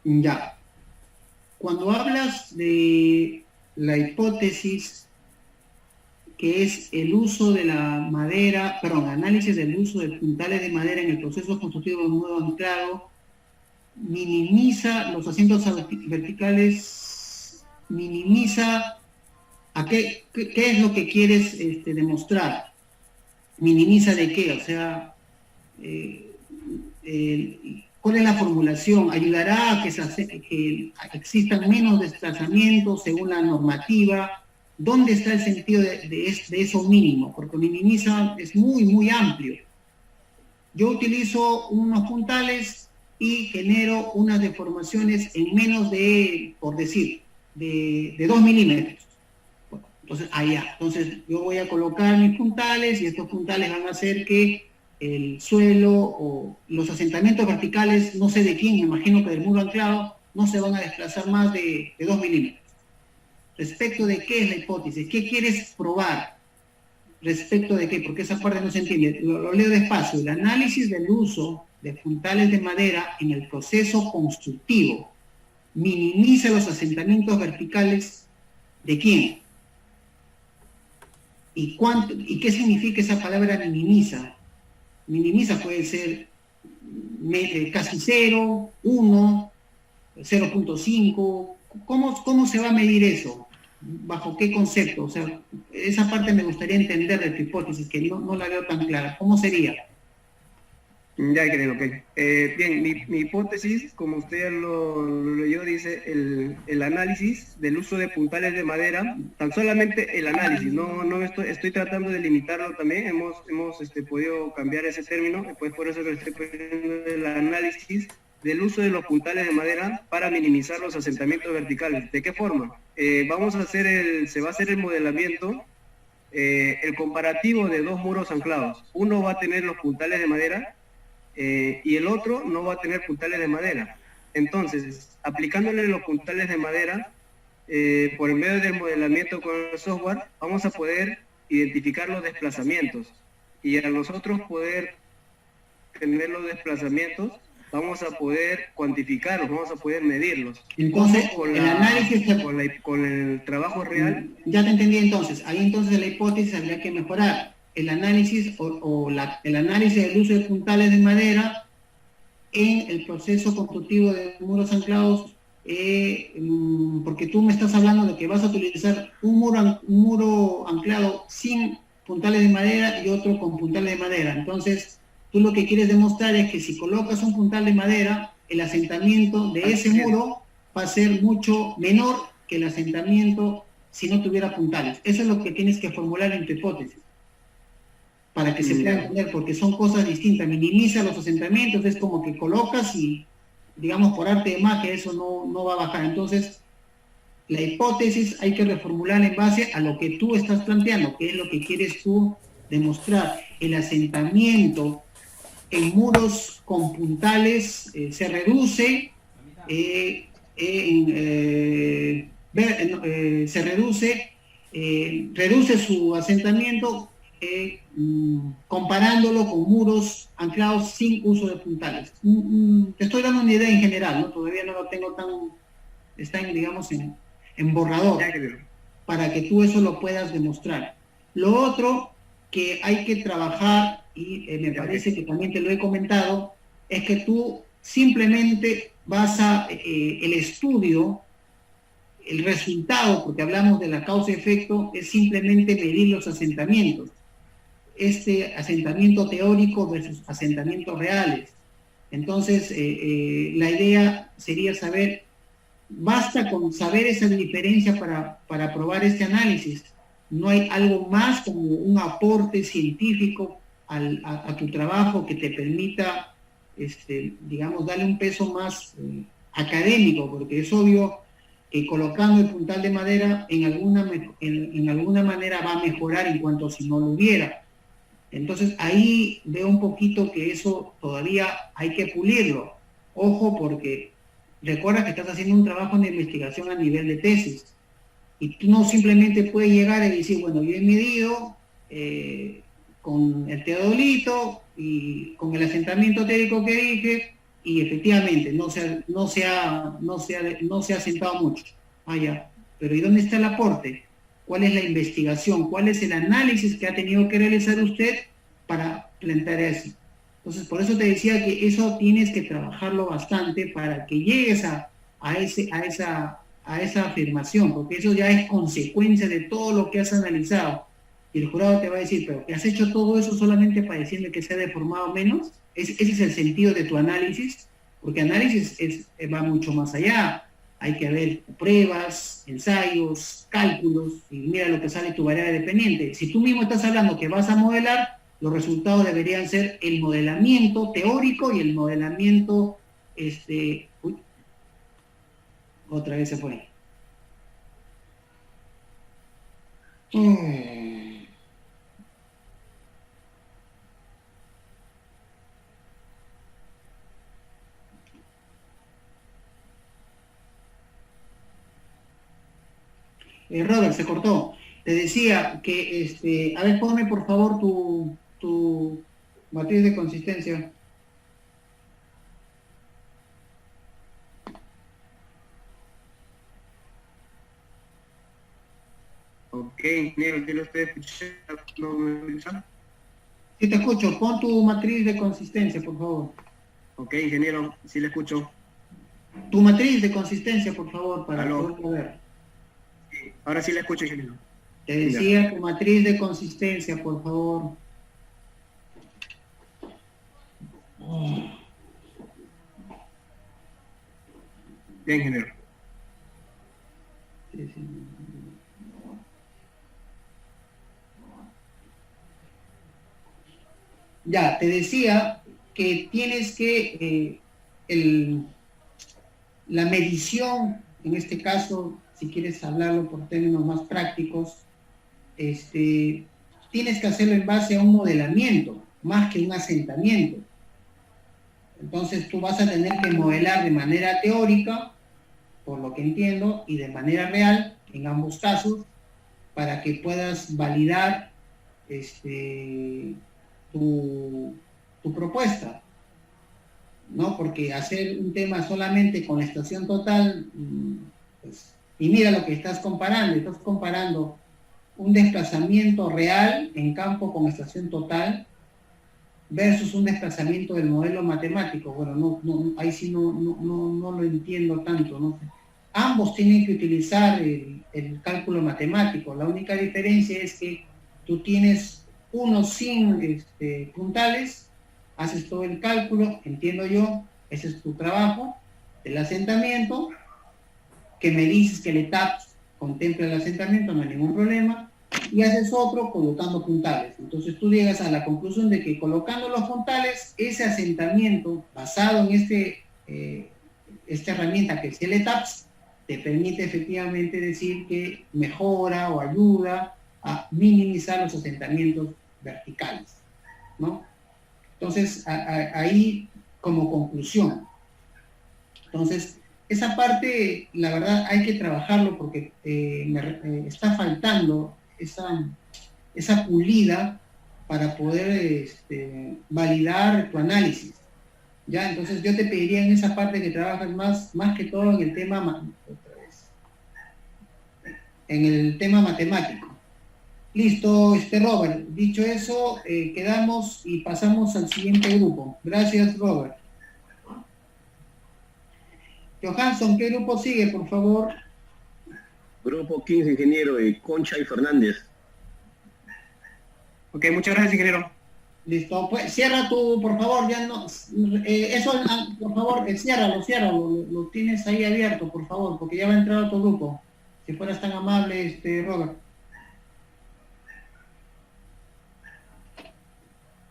Ya. Cuando hablas de la hipótesis que es el uso de la madera, perdón, análisis del uso de puntales de madera en el proceso constructivo de un nuevo anclado, minimiza los asientos verticales, minimiza a qué es lo que quieres demostrar. ¿Minimiza de qué? O sea, ¿cuál es la formulación? ¿Ayudará a que existan menos desplazamientos según la normativa? ¿Dónde está el sentido de eso mínimo? Porque minimiza es muy, muy amplio. Yo utilizo unos puntales y genero unas deformaciones en menos de, por decir, de 2 milímetros. Bueno, entonces, allá. Entonces, yo voy a colocar mis puntales y estos puntales van a hacer que el suelo o los asentamientos verticales, no sé de quién, me imagino que del muro anclado, no se van a desplazar más de 2 milímetros. ¿Respecto de qué es la hipótesis? ¿Qué quieres probar? ¿Respecto de qué? Porque esa parte no se entiende. Lo leo despacio. El análisis del uso de puntales de madera en el proceso constructivo minimiza los asentamientos verticales ¿de quién? ¿Y qué significa esa palabra minimiza? Minimiza puede ser casi 0, 1, 0.5. ¿Cómo se va a medir eso? ¿Bajo qué concepto? O sea, esa parte me gustaría entender de tu hipótesis, que no la veo tan clara. ¿Cómo sería? Ya creo, ok. Bien, mi hipótesis, como usted lo leyó, dice el análisis del uso de puntales de madera, tan solamente el análisis, no estoy tratando de limitarlo también, hemos podido cambiar ese término, pues por eso le estoy poniendo el análisis del uso de los puntales de madera para minimizar los asentamientos verticales. ¿De qué forma? Se va a hacer el modelamiento, el comparativo de dos muros anclados. Uno va a tener los puntales de madera y el otro no va a tener puntales de madera. Entonces, aplicándole los puntales de madera, por medio del modelamiento con el software, vamos a poder identificar los desplazamientos. Y al nosotros poder tener los desplazamientos, vamos a poder cuantificarlos, vamos a poder medirlos. Entonces, el análisis con el trabajo real. Ya te entendí entonces. Ahí entonces la hipótesis habría que mejorar. El análisis el análisis del uso de puntales de madera en el proceso constructivo de muros anclados, porque tú me estás hablando de que vas a utilizar un muro anclado sin puntales de madera y otro con puntales de madera. Entonces, tú lo que quieres demostrar es que si colocas un puntal de madera, el asentamiento de ese muro va a ser mucho menor que el asentamiento si no tuviera puntales. Eso es lo que tienes que formular en tu hipótesis, para que se pueda entender, porque son cosas distintas. Minimiza los asentamientos, es como que colocas y, digamos, por arte de magia, eso no va a bajar. Entonces, la hipótesis hay que reformular en base a lo que tú estás planteando, que es lo que quieres tú demostrar. El asentamiento en muros con puntales se reduce, reduce su asentamiento comparándolo con muros anclados sin uso de puntales. Te estoy dando una idea en general, ¿no? Todavía no lo tengo está digamos en borrador, para que tú eso lo puedas demostrar. Lo otro que hay que trabajar, y me parece que también te lo he comentado, es que tú simplemente vas el estudio, el resultado, porque hablamos de la causa-efecto, es simplemente medir los asentamientos. Asentamiento teórico versus asentamientos reales. Entonces, la idea sería saber, basta con saber esa diferencia para probar este análisis. No hay algo más como un aporte científico a tu trabajo que te permita, digamos, darle un peso más académico, porque es obvio que colocando el puntal de madera en alguna manera va a mejorar en cuanto si no lo hubiera. Entonces ahí veo un poquito que eso todavía hay que pulirlo. Ojo, porque recuerda que estás haciendo un trabajo de investigación a nivel de tesis. Y tú no simplemente puedes llegar y decir, bueno, yo he medido con el teodolito y con el asentamiento teórico que dije, y efectivamente no se ha sentado mucho. Ah, ya. Pero ¿y dónde está el aporte? ¿Cuál es la investigación? ¿Cuál es el análisis que ha tenido que realizar usted para plantear eso? Entonces, por eso te decía que eso tienes que trabajarlo bastante para que llegues a esa afirmación, porque eso ya es consecuencia de todo lo que has analizado. Y el jurado te va a decir, pero ¿que has hecho todo eso solamente para decirle que se ha deformado menos? Ese es el sentido de tu análisis, porque análisis va mucho más allá. Hay que ver pruebas, ensayos, cálculos, y mira lo que sale tu variable dependiente. Si tú mismo estás hablando que vas a modelar, los resultados deberían ser el modelamiento teórico y el modelamiento, otra vez se fue. Robert, se cortó. Te decía que, a ver, ponme por favor tu matriz de consistencia. Ok, ingeniero, yo lo estoy escuchando. ¿No me escuchan? Sí, te escucho. Pon tu matriz de consistencia, por favor. Ok, ingeniero, sí le escucho. Tu matriz de consistencia, por favor, para poderlo ver. Sí, ahora sí le escucho, ingeniero. Te decía tu matriz de consistencia, por favor. Bien, ingeniero. Sí, sí. Ya, te decía que tienes que la medición, en este caso, si quieres hablarlo por términos más prácticos, tienes que hacerlo en base a un modelamiento, más que un asentamiento. Entonces tú vas a tener que modelar de manera teórica, por lo que entiendo, y de manera real, en ambos casos, para que puedas validar tu propuesta, ¿no? Porque hacer un tema solamente con la estación total, pues, y mira lo que estás comparando un desplazamiento real en campo con estación total versus un desplazamiento del modelo matemático. Bueno, ahí sí no lo entiendo tanto, ¿no? Ambos tienen que utilizar el cálculo matemático. La única diferencia es que tú tienes unos sin puntales, haces todo el cálculo, entiendo yo, ese es tu trabajo, el asentamiento, que me dices que el ETAP contempla el asentamiento, no hay ningún problema, y haces otro colocando puntales. Entonces tú llegas a la conclusión de que colocando los puntales, ese asentamiento basado en esta herramienta que es el ETAPS, te permite efectivamente decir que mejora o ayuda a minimizar los asentamientos verticales, ¿no? Entonces, ahí como conclusión. Entonces, esa parte, la verdad, hay que trabajarlo porque está faltando esa pulida para poder validar tu análisis. ¿Ya? Entonces yo te pediría en esa parte que trabajes más que todo en el tema, en el tema matemático. Listo, Robert. Dicho eso, quedamos y pasamos al siguiente grupo. Gracias, Robert. Johansson, ¿qué grupo sigue, por favor? Grupo 15, ingeniero, Concha y Fernández. Ok, muchas gracias, ingeniero. Listo, pues cierra tú, por favor, ya no, eso, por favor, ciérralo, lo tienes ahí abierto, por favor, porque ya va a entrar otro grupo. Si fueras tan amable, Robert.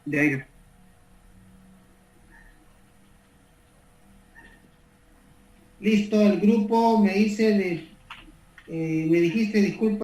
De ahí. Listo, el grupo me dice me dijiste, disculpa.